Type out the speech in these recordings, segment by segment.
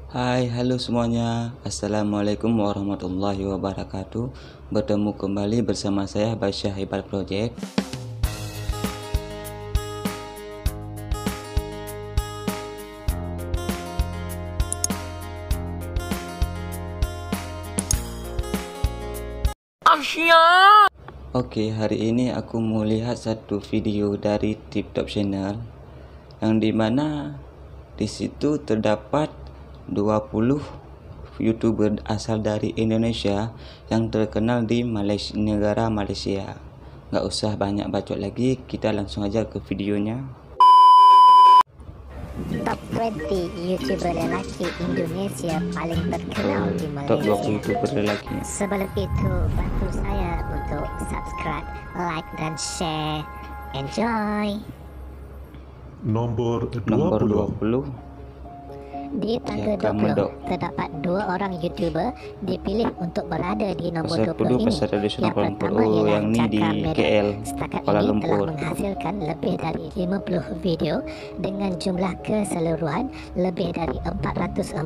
Hai, halo semuanya. Assalamualaikum warahmatullahi wabarakatuh. Bertemu kembali bersama saya Basyah Ibarat Project. Oke, hari ini aku mau lihat satu video dari TikTok channel yang dimana di situ terdapat 20 YouTuber asal dari Indonesia yang terkenal di negara Malaysia. Nggak usah banyak bacot lagi, kita langsung aja ke videonya. Top 20 YouTuber lelaki Indonesia paling terkenal di Top Malaysia. 20 YouTuber lelaki. Sebelum itu, bantu saya untuk subscribe, like, dan share. Enjoy! Nomor 20 Di tangga Jaka 20, Medok. terdapat dua orang YouTuber dipilih untuk berada di nombor 20 ini. Pasar tradisional Yang Kuala Lumpur. pertama Oh, ialah yang ni di Jaka Medok. KL, Setakat Kuala ini telah Lumpur. menghasilkan lebih dari 50 video dengan jumlah keseluruhan lebih dari 442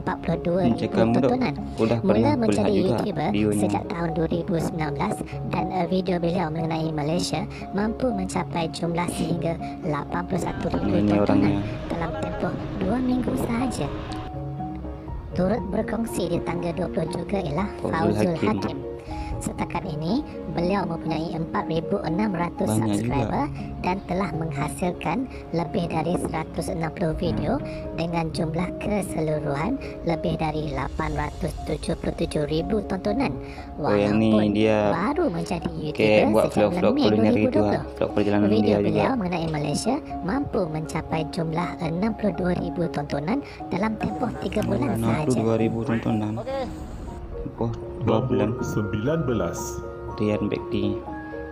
ribu Jaka Medok tontonan. udah Mula pernah menjadi kulihat juga YouTuber videonya. sejak tahun 2019 dan video beliau mengenai Malaysia mampu mencapai jumlah sehingga 81 ribu Ini tontonan orangnya. dalam tempoh 2 minggu sahaja. Turut berkongsi di tangga 20 juga ialah Fauzul Fauzul Hakim. Hakim. Setakat ini, beliau mempunyai 4,600 Banyak subscriber dan telah menghasilkan lebih dari 160 video dengan jumlah keseluruhan lebih dari 877 ribu tontonan. Oh, yang ni Walaupun dia baru menjadi kayak YouTuber buat sejak vlog-vlog bulan Mei kuliner itu 2020. vlog perjalanan Video dia juga. beliau mengenai Malaysia mampu mencapai jumlah 62 ribu tontonan dalam tempoh 3 bulan sahaja. 2.000 tontonan. Oh, 2 bulan. Nomor 19 Rian Bekti.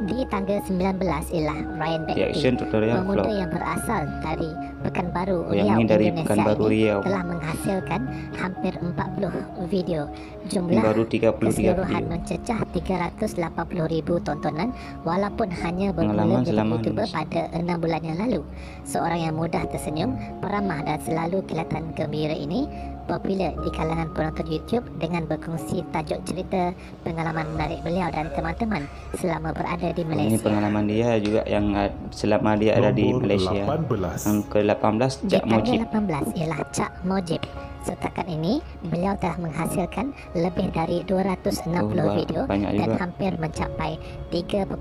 Di tangga 19 ialah Ryan Bekti, Reaction tutorial pemuda vlog. yang berasal dari Pekanbaru Oh, yang Riau, ni dari Indonesia Pekanbaru ini Riau. telah menghasilkan hampir 40 video. Jumlah Baru 33 keseluruhan video. mencecah 380 ribu tontonan walaupun hanya Pengalaman bermula jadi selama YouTuber 6 pada 6 bulan yang lalu. Seorang yang mudah tersenyum, peramah dan selalu kelihatan gembira ini popular di kalangan penonton YouTube dengan berkongsi tajuk cerita pengalaman menarik beliau dan teman-teman selama berada di Ini Malaysia. pengalaman dia juga yang selama dia ada di Nomor Malaysia. 18 Yang ke-18 Di Cak tangga Mojib. 18 ialah Cak Mojib. Setakat ini, beliau telah menghasilkan lebih dari 260 video banyak dan juga. hampir mencapai 3,7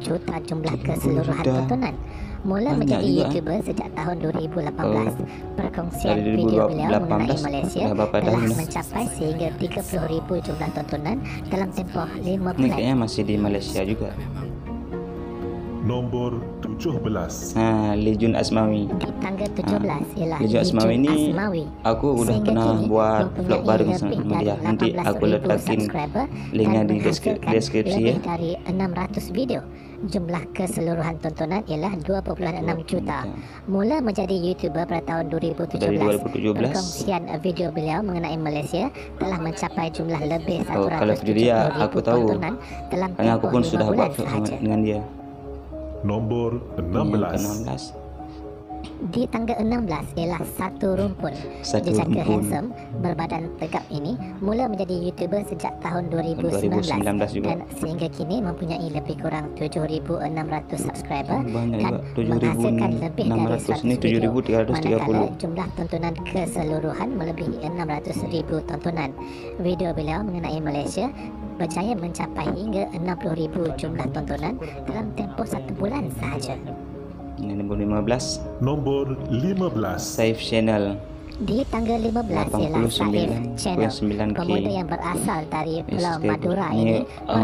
juta jumlah 3 keseluruhan juta. tontonan. Mula Banyak menjadi juga, YouTuber sejak tahun 2018. Perkongsian dari video beliau 2018 mengenai Malaysia dah berapa telah tahun dah? mencapai sehingga 30 ribu jumlah tontonan dalam tempoh 5 Ini bulan. kayaknya masih di Malaysia juga. Nomor 17 Lijun Asmawi. Di tangga 17 ialah Lijun Asmawi Lijun ini Asmawi. aku udah Sehingga pernah kini buat mempunyai vlog bareng lebih sama dari dia. Nanti aku 18.000 letakin subscriber linknya dan di menghasilkan deskripsi ya. lebih dari 600 video. Jumlah keseluruhan tontonan ialah 2,6 juta. Mula menjadi YouTuber pada tahun 2017. Dari 2017. Perkongsian video beliau mengenai Malaysia telah mencapai jumlah lebih Oh, kalau video dia 170,000 aku tahu. tontonan dalam Karena aku tempoh pun 5 sudah bulan buat vlog sama sahaja. dengan dia. Nomor Yang 16 ke-16 Di tangga 16 ialah Satu Rumpun. Satu Jejaka Rumpun. handsome berbadan tegap ini mula menjadi YouTuber sejak tahun 2019 2019 juga. dan sehingga kini mempunyai lebih kurang 7,600 subscriber Banyak dan juga, menghasilkan lebih dari 7.600. 100 Ini video. 7.330. Manakala jumlah tontonan keseluruhan melebihi 600,000 tontonan. Video beliau mengenai Malaysia berjaya mencapai hingga 60,000 jumlah tontonan dalam tempoh 1 bulan sahaja. Ini nombor 15 Nomor 15 Saif Channel. Di tangga 15 ialah Saif Channel, 89.9K. pemuda yang berasal dari Pulau Subscriber. Madura Ini- ini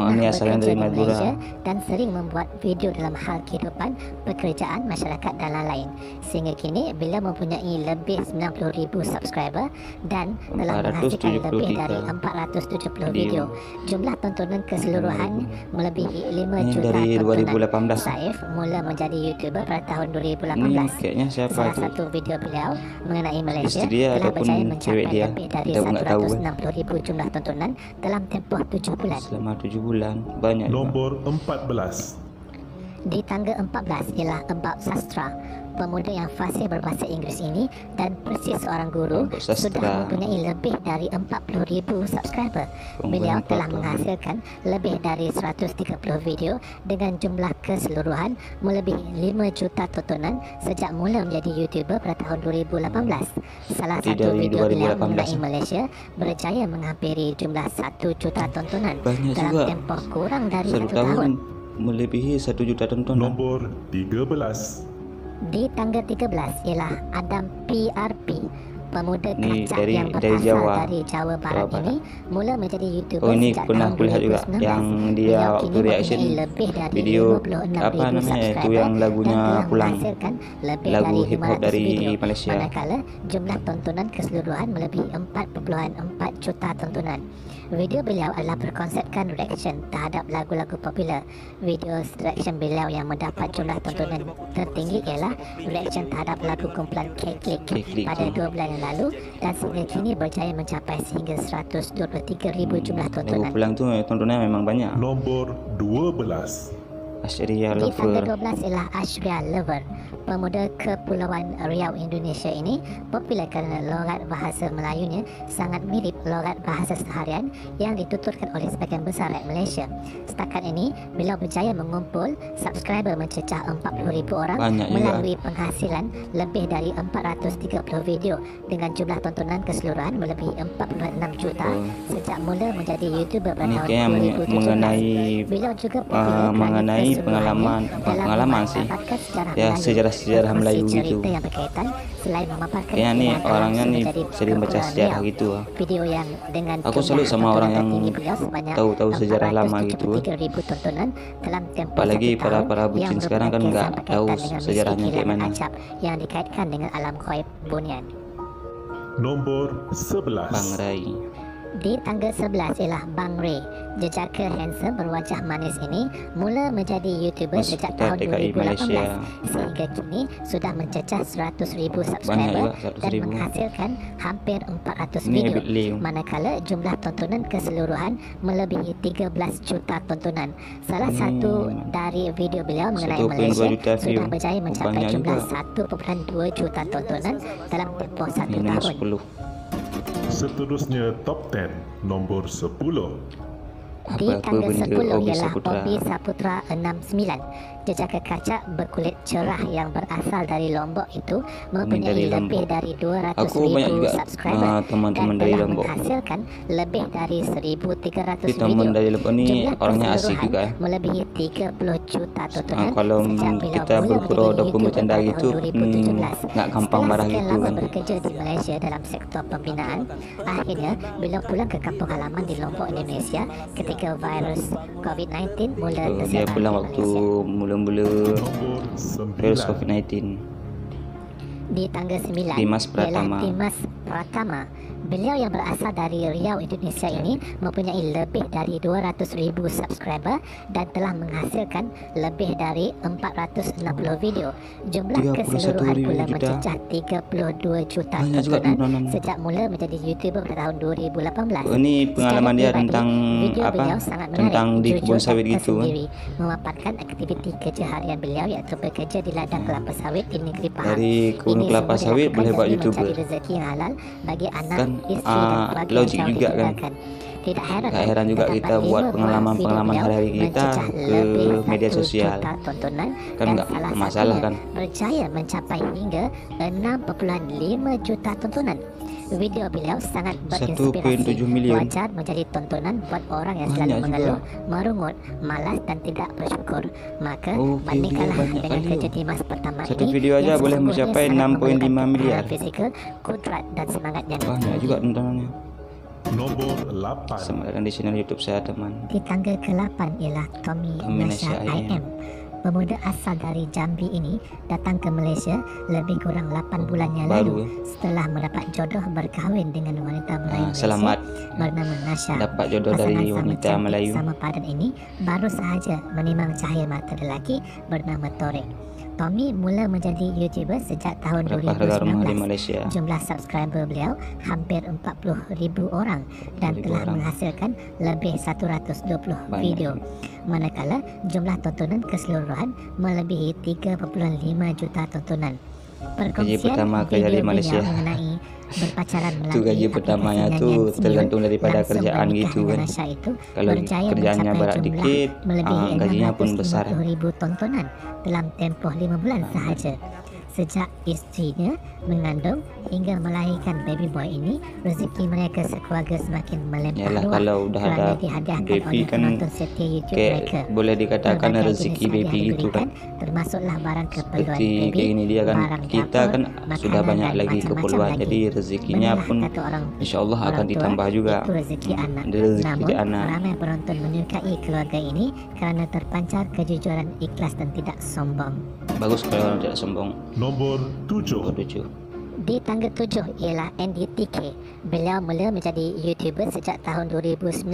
ini asalnya bekerja dari di Madura. Malaysia dan sering membuat video dalam hal kehidupan, pekerjaan, masyarakat dan lain-lain. Sehingga kini beliau mempunyai lebih 90,000 subscriber dan telah menghasilkan lebih dari 470 video. Jumlah tontonan keseluruhan melebihi 5 Ini juta dari tontonan. 2018. Saif mula menjadi YouTuber pada tahun Ini 2018. kayaknya siapa Salah tu? satu video beliau mengenai Malaysia Isteri dia telah ataupun berjaya cewek mencapai dia. lebih dari Kita pun tak tahu, 160,000 jumlah tontonan dalam tempoh 7 bulan. Selama 7 bulan. Banyak juga. Nomor 14 Di tangga 14 ialah About Sastra. Pemuda yang fasih berbahasa Inggeris ini dan persis seorang guru Kelompok sudah sastra. mempunyai lebih dari 40,000 subscriber. Beliau telah menghasilkan lebih dari 130 video dengan jumlah keseluruhan melebihi 5 juta tontonan sejak mula menjadi YouTuber pada tahun 2018. Salah Seperti satu dari video beliau 2018. mengenai Malaysia berjaya menghampiri jumlah 1 juta tontonan Banyak dalam juga. tempoh kurang dari 1 1 tahun. tahun melebihi 1 juta tontonan. Nombor 13. Di tangga 13 ialah Adam PRP. Pemuda Ni kacak dari- yang dari berasal Jawa. dari Jawa Barat Jawa Barat. ini mula menjadi YouTuber Oh, ini sejak pernah tahun aku lihat juga 2019. yang dia Beliau waktu kini reaction mempunyai lebih dari video 56,000 apa namanya itu subscriber yang lagunya dan telah Pulang, menghasilkan lebih lagu dari hip hop 500 dari video, Malaysia. manakala jumlah tontonan keseluruhan melebihi 4.4 juta tontonan. Video beliau adalah berkonsepkan reaction terhadap lagu-lagu popular. Video reaction beliau yang mendapat jumlah tontonan tertinggi ialah reaction terhadap lagu kumpulan K-Click K-Click pada tu. 2 bulan yang lalu dan sehingga kini berjaya mencapai sehingga 123,000 jumlah Lagu tontonan. Pulang tu tontonannya memang banyak. Nombor 12. Asharia Di tangga Lover. 12 ialah Ashria Lover. Pemuda Kepulauan Riau Indonesia ini popular kerana logat bahasa Melayunya sangat mirip logat bahasa seharian yang dituturkan oleh sebagian besar rakyat Malaysia. Setakat ini, beliau berjaya mengumpul subscriber mencecah 40,000 orang Banyak juga. melalui penghasilan lebih dari 430 video dengan jumlah tontonan keseluruhan melebihi 46 juta sejak mula menjadi YouTuber pada Ini tahun kayaknya 2017. mengenai Beliau juga popular kerana mengenai keseluruhannya dalam pengalaman sih. memanfaatkan sejarah Ya, Melayu, sejarah-sejarah berkongsi Melayu cerita gitu. yang berkaitan selain memaparkan Kayaknya nih keindahan alam orangnya nih menjadi sering baca kepulauan sejarah Riau. gitu lah. Video yang dengan Aku jumlah salut sama tontonan orang yang tertinggi beliau sebanyak tahu sejarah lama gitu. 473,000 tontonan dalam tempoh Apalagi 1 tahun para bucin yang sekarang kan merupakan nggak kisah tahu berkaitan dengan sejarahnya misi kayak kilat mana. acap yang dikaitkan dengan alam ghaib bunian. Nombor 11. Bang Rai. Di tangga 11 ialah Bang Ray. Jejaka handsome berwajah manis ini mula menjadi YouTuber Mas sejak kita tahun TKI 2018 Malaysia. sehingga kini sudah mencecah 100,000 subscriber juga, dan 100,000. menghasilkan hampir 400 Ini video. Abid Lim. Manakala jumlah tontonan keseluruhan melebihi 13 juta tontonan. Salah satu dari video beliau mengenai 1.2 Malaysia juta sudah view. berjaya mencapai Banyak jumlah juga. 1.2 juta tontonan dalam tempoh 1 Ini nomor tahun. 10. Seterusnya Top 10. Nombor 10. Di Apa-apa tangga benda 10 Obi ialah Saputra. Obi Saputra 69. Jejaka kacak berkulit cerah yang berasal dari Lombok itu mempunyai dari lebih Lombok. dari 200,000 Aku banyak juga subscriber teman-teman dan dari telah Lombok. menghasilkan lebih dari 1,300 Di teman video. dari Lombok ni Jumlah orangnya asik keseluruhan juga. melebihi 30 juta tontonan Kalau sejak beliau kita mula bergurau menjadi dokumen YouTuber canda pada gitu, tahun 2017. nggak gampang Setelah marah sekian gitu lama kan. bekerja di Malaysia dalam sektor pembinaan, akhirnya beliau pulang ke kampung halaman di Lombok, Indonesia ketika virus COVID-19 mula Dia tersebar pulang di waktu Malaysia. mula-mula Nombor virus 9. COVID-19. Di tangga 9 Dimas ialah Pratama. Dimas Pratama. Beliau yang berasal dari Riau, Indonesia ini mempunyai lebih dari 200,000 subscriber dan telah menghasilkan lebih dari 460 video. Jumlah 31,000 keseluruhan pula juta. mencecah 32 juta Banyak juga tontonan tontonan. sejak mula menjadi YouTuber pada tahun 2018. Oh, ini pengalaman Secara dia pribadi, tentang video apa? beliau sangat menarik, Tentang di jujur kebun dan sawit gitu kan. tersendiri, memaparkan aktiviti kerja harian beliau iaitu bekerja di ladang kelapa sawit di negeri Pahang. Dari kebun Ini kelapa semua sawit dilakukan boleh buat demi YouTuber. mencari rezeki yang halal bagi anak, Kan, isteri dan keluarga yang logik jauh juga kan. ditinggalkan. Tidak heran, Tak heran juga terdapat kita 5 buat buah pengalaman-pengalaman video hari-hari beliau kita mencecah ke lebih media 1 sosial. juta tontonan Kan dan nggak salah masalah satunya kan. berjaya mencapai hingga 6.5 juta tontonan. Video beliau sangat 1.7 berinspirasi, million. wajar menjadi tontonan buat orang yang Banyak selalu juga. mengeluh, merungut, malas dan tidak bersyukur. Maka Oh, bandingkanlah video banyak dengan kali. kerja Dimas pertama Satu ini video aja yang boleh sesungguhnya mencapai sangat 6.5 memerlukan miliar. ketahanan fizikal, kudrat dan semangat yang Banyak tinggi. juga tontonannya. Nombor 8. Selamat datang di channel YouTube saya teman. Di tangga ke-8 ialah Tommy Tommy Nasha Nasha IM. Pemuda asal dari Jambi ini datang ke Malaysia lebih kurang 8 bulan yang Baru, lalu setelah mendapat jodoh berkahwin dengan wanita Melayu Malaysia selamat bernama Nasha. dapat jodoh Pasangan dari sama wanita cantik Melayu. sama padan ini baru sahaja menimang cahaya mata lelaki bernama Torek. Tommy mula menjadi YouTuber sejak tahun Berapa harga rumah di 2019. Malaysia? Jumlah subscriber beliau hampir 40,000 orang dan 40,000 telah orang. menghasilkan lebih 120 Banyak. video. Manakala jumlah tontonan keseluruhan melebihi 3,5 juta tontonan. Perkongsian pertama kerja di video Malaysia. beliau mengenai berpacaran melalui Tu gaji aplikasi pertamanya tu nyanyian senyum tergantung daripada langsung kerjaan bernikah gitu dengan kan. Rasha itu Kalau berjaya kerjaannya mencapai berat jumlah dikit, melebihi gajinya pun besar. 650,000 tontonan dalam tempoh 5 bulan sahaja. Sejak istrinya mengandung hingga melahirkan baby boy ini, rezeki mereka sekeluarga semakin melimpah Yalah, ruah kalau udah kerana ada dihadiahkan baby oleh kan penonton setia YouTube mereka. kayak boleh dikatakan Berbagai rezeki jenis baby hadiah gitu kan. diberikan, termasuklah barang keperluan Seperti baby, kayak gini dia kan, barang kita dapur, kan sudah makanan banyak dan lagi macam-macam keperluan, lagi. jadi rezekinya Benar pun kata orang insyaAllah akan tua, ditambah juga. itu rezeki anak. Ada rezeki Namun, ke anak. ramai penonton menyukai keluarga ini kerana terpancar kejujuran, ikhlas dan tidak sombong. Bagus kalau orang tidak sombong. Nombor 7. Nombor 7. Di tangga 7 ialah Andy TK. Beliau mula menjadi YouTuber sejak tahun 2019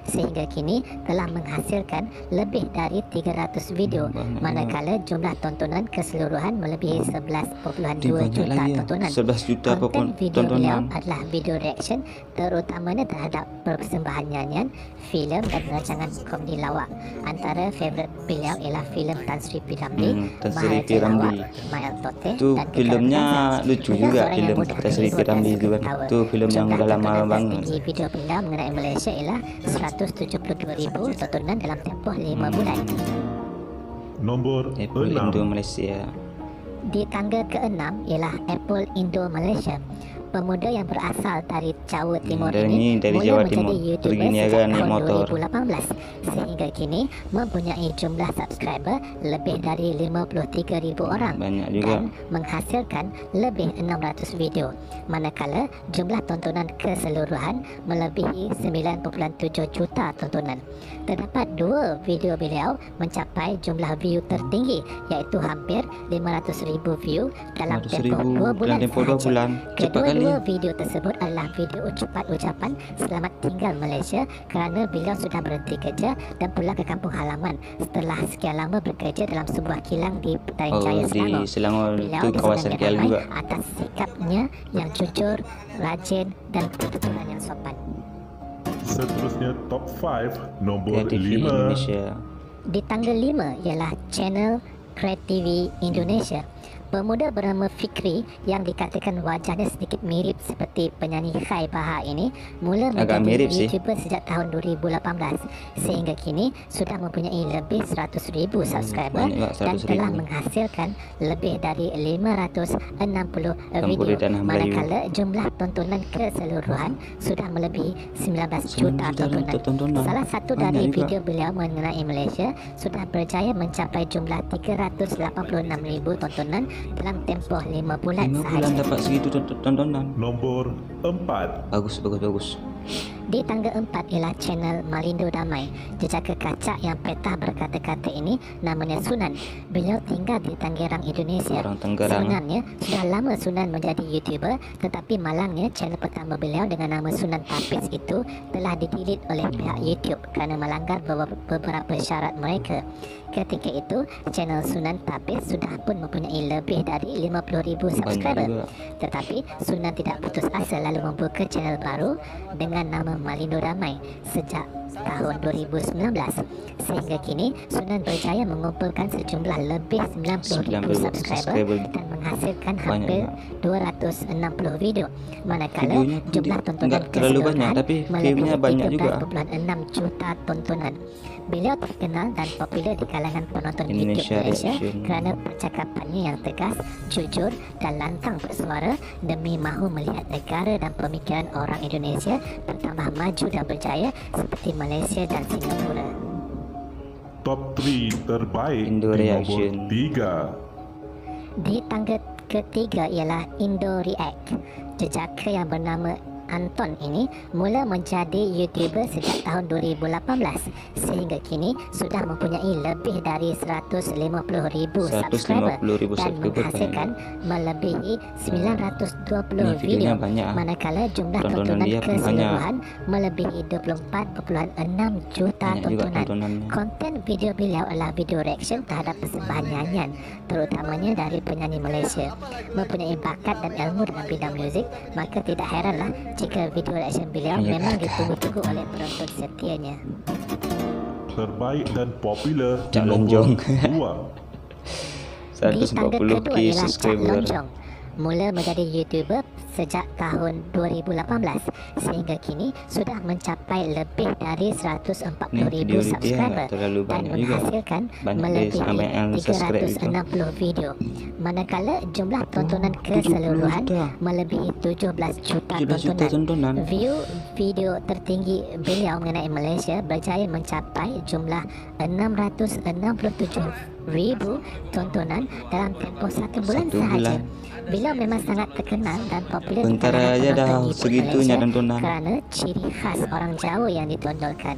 sehingga kini telah menghasilkan lebih dari 300 video, manakala jumlah tontonan keseluruhan melebihi 11.2 juta lagi ya, tontonan. 11 juta Konten video beliau tontonan. adalah video reaction terutamanya terhadap persembahan nyanyian, filem dan rancangan komedi lawak. Antara favourite beliau ialah filem Tan Sri P. Ramlee, Tan Sri Bahaya P. Ramlee. Lawak, Mael Tote Tu dan filmnya Kekal lucu Beliau juga, seorang yang filem mudah Tan Sri P. terhibur dan Ramlee suka tu kan. ketawa. Tu filem yang Jumlah dah lama tontonan banget. tertinggi video beliau mengenai Malaysia ialah 172,000 tontonan dalam tempoh 5 bulan. Nombor Apple Indo 6. Malaysia. Di tangga ke-6 ialah Apple Indo Malaysia. Pemuda yang berasal dari Jawa Timur dari ini dari mula Jawa menjadi Timur. YouTuber Pergi niaga sejak naik tahun motor. 2018 sehingga kini mempunyai jumlah subscriber lebih dari 53,000 orang Banyak juga. dan menghasilkan lebih 600 video, manakala jumlah tontonan keseluruhan melebihi 9.7 juta tontonan. Terdapat 2 video beliau mencapai jumlah view tertinggi iaitu hampir 500,000 view dalam 500,000 tempoh 2 bulan dalam tempoh 2 sahaja. bulan. Cepat kali. Kedua-dua video tersebut adalah video ucapan selamat tinggal Malaysia kerana beliau sudah berhenti kerja dan pulang ke kampung halaman setelah sekian lama bekerja dalam sebuah kilang di Petaling Jaya, Di Selangor Beliau tu kawasan disenangi KL ramai juga. atas sikapnya yang jujur, rajin dan ketuturan yang sopan. Seterusnya top 5. Nombor TV 5. Indonesia. Di tangga 5 ialah channel Create TV Indonesia. Pemuda bernama Fikri yang dikatakan wajahnya sedikit mirip seperti penyanyi Khai Bahar ini mula Agak mirip menjadi sih. YouTuber sejak tahun 2018 sehingga kini sudah mempunyai lebih 100,000 subscriber banyak juga, dan 100,000. telah menghasilkan lebih dari 560 Campur video, tanah Melayu. manakala jumlah tontonan keseluruhan sudah melebihi 19 juta 19 juta tontonan. Salah satu Banyak dari juga. video beliau mengenai Malaysia sudah berjaya mencapai jumlah 386,000 tontonan dalam tempoh 5 bulan 5 bulan sahaja. dapat segitu tontonan. Nombor 4. Bagus. Di tangga 4 ialah channel Malindo Damai. Jejaka kacak yang petah berkata-kata ini namanya Sunan. Beliau tinggal di Tangerang, Indonesia. Orang Tangerang. Sebenarnya sudah lama Sunan menjadi YouTuber, tetapi malangnya channel pertama beliau dengan nama Sunan Tapis itu telah di-delete oleh pihak YouTube kerana melanggar beberapa syarat mereka. Ketika itu, channel Sunan Tapis sudah pun mempunyai lebih dari 50,000 subscriber. juga. Tetapi Sunan tidak putus asa lalu membuka channel baru dengan nama Malindo Damai sejak tahun 2019 sehingga kini Sunan berjaya mengumpulkan sejumlah lebih 90,000 subscriber dan menghasilkan hampir 260 video, manakala Videonya pun jumlah tontonan enggak terlalu banyak, keseluruhan tapi melebihi viewnya banyak juga. 13.6 juta tontonan. Beliau terkenal dan popular di kalangan penonton Indonesia YouTube Malaysia Reaction. kerana percakapannya yang tegas, jujur dan lantang bersuara demi mahu melihat negara dan pemikiran orang Indonesia bertambah maju dan berjaya seperti Malaysia dan Singapura. Top 3 terbaik Indo di Reaction. nombor 3. Di tangga ketiga ialah Indo React. Jejaka yang bernama Anton ini mula menjadi YouTuber sejak tahun 2018 sehingga kini sudah mempunyai lebih dari 150,000 subscriber dan menghasilkan melebihi 920 video, manakala jumlah tontonan keseluruhan melebihi 24,6 juta tontonan. Konten video beliau adalah video reaction terhadap persembahan nyanyian, terutamanya dari penyanyi Malaysia. Mempunyai bakat dan ilmu dalam bidang muzik, maka tidak heranlah jika video reaction beliau memang ditunggu-tunggu oleh penonton setianya. Terbaik dan popular Cak nombor Lonjong. 2. Di tangga kedua 140k ialah Cak subscriber. Lonjong. Mula menjadi YouTuber sejak tahun 2018 sehingga kini sudah mencapai lebih dari 140,000 subscriber dan menghasilkan melebihi 360 video, manakala jumlah tontonan keseluruhan melebihi 17 juta tontonan. View video tertinggi beliau mengenai Malaysia berjaya mencapai jumlah 667,000 tontonan dalam tempoh 1 bulan sahaja. Beliau memang sangat terkenal dan popular di Bentar kalangan aja dah penonton di segitunya Malaysia tontonan. kerana ciri khas orang Jawa yang ditonjolkan,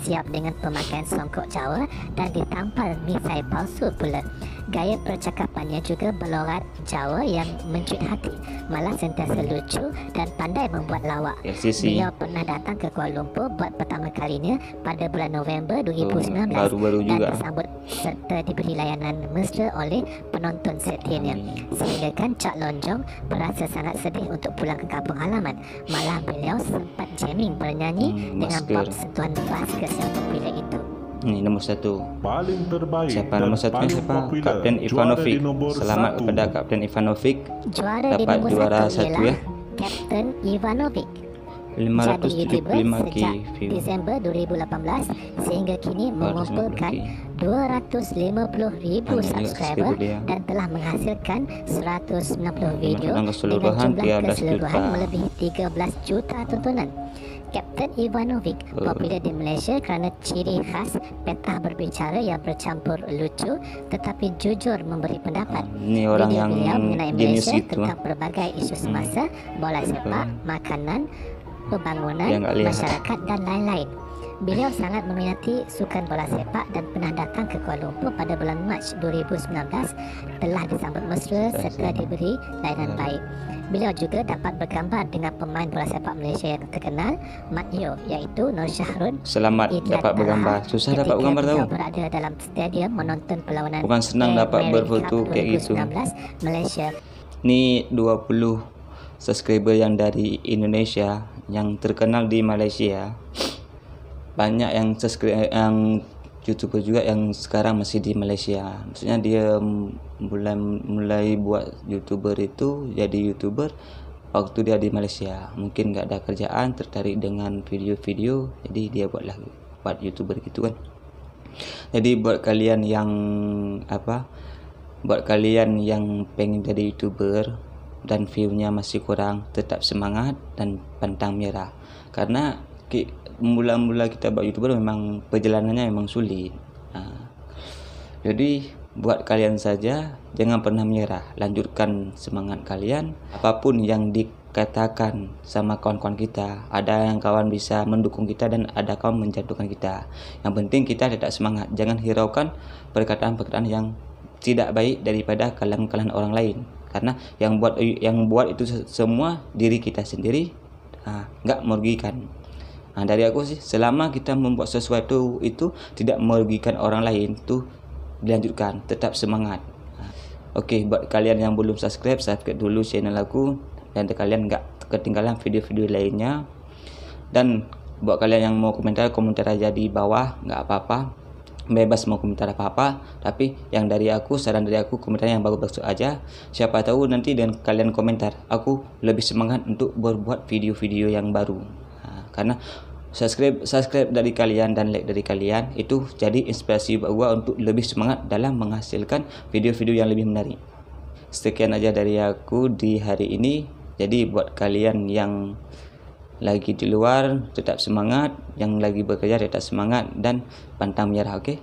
siap dengan pemakaian songkok Jawa dan ditampal misai palsu pula. Gaya percakapannya juga berlorat Jawa yang mencuit hati, malah sentiasa lucu dan pandai membuat lawak. Beliau pernah datang ke Kuala Lumpur buat pertama kalinya pada bulan November 2019 dan disambut serta diberi layanan mesra oleh penonton setianya. Sehingga kan Cak Lonjong berasa sangat sedih untuk pulang ke kampung halaman. Malah beliau sempat jamming bernyanyi dengan pop sentuhan bass yang popular itu. Ini nomor 1. Paling terbaik Siapa dan nomor 1-nya? paling Siapa? popular. Kapten Ivanovic. Juara di nomor Selamat 1. kepada Kapten Ivanovic. Juara di Dapat nombor juara 1 1 ialah ya. Kapten Ivanovic. Jadi YouTuber 575k sejak view. Desember 2018 sehingga kini mengumpulkan 250,000 subscriber dan telah menghasilkan 190 video dengan jumlah keseluruhan melebihi 13 juta tontonan. Kapten Ivanovic popular di Malaysia kerana ciri khas petah berbicara yang bercampur lucu tetapi jujur memberi pendapat. Ini orang Video yang beliau mengenai jenius Malaysia gitu. tentang berbagai isu semasa, bola sepak, makanan, pembangunan, Yang tak lihat. masyarakat dan lain-lain. Beliau sangat meminati sukan bola sepak dan pernah datang ke Kuala Lumpur pada bulan Mac 2019, telah disambut mesra serta diberi layanan baik. Beliau juga dapat bergambar dengan pemain bola sepak Malaysia yang terkenal, Mat Yo, iaitu Nur Syahrul. Selamat dapat bergambar. Susah dapat bergambar tahu. Beliau berada dalam stadium menonton perlawanan Bukan senang dapat Premier berfoto Cup kayak gitu. 2019 Malaysia. Ni 20 subscriber yang dari Indonesia yang terkenal di Malaysia. Banyak yang subscribe, yang YouTuber juga yang sekarang masih di Malaysia. Maksudnya dia mulai buat YouTuber itu, jadi YouTuber waktu dia di Malaysia. Mungkin nggak ada kerjaan, tertarik dengan video-video, jadi dia buat YouTuber gitu kan. Jadi buat kalian yang pengen jadi YouTuber dan view-nya masih kurang, tetap semangat dan pantang menyerah. Karena mula-mula kita buat YouTuber memang perjalanannya memang sulit. Jadi buat kalian saja, jangan pernah menyerah, lanjutkan semangat kalian. Apapun yang dikatakan sama kawan-kawan kita, ada yang kawan bisa mendukung kita dan ada kawan menjatuhkan kita. Yang penting kita tetap semangat, jangan hiraukan perkataan-perkataan yang tidak baik daripada kalangan orang lain. Karena yang buat itu semua diri kita sendiri, nggak merugikan. Dari aku sih, selama kita membuat sesuatu itu tidak merugikan orang lain, tuh dilanjutkan, tetap semangat. Oke, buat kalian yang belum subscribe dulu channel aku, dan kalian nggak ketinggalan video-video lainnya. Dan buat kalian yang mau komentar aja di bawah, nggak apa-apa, bebas mau komentar apa-apa. Tapi yang dari aku, saran dari aku, komentar yang bagus-bagus aja. Siapa tahu nanti dengan kalian komentar, aku lebih semangat untuk berbuat video-video yang baru. Karena subscribe dari kalian dan like dari kalian itu jadi inspirasi buat gua untuk lebih semangat dalam menghasilkan video-video yang lebih menarik. Sekian aja dari aku di hari ini. Jadi buat kalian yang lagi di luar tetap semangat, yang lagi bekerja tetap semangat dan pantang menyerah, oke?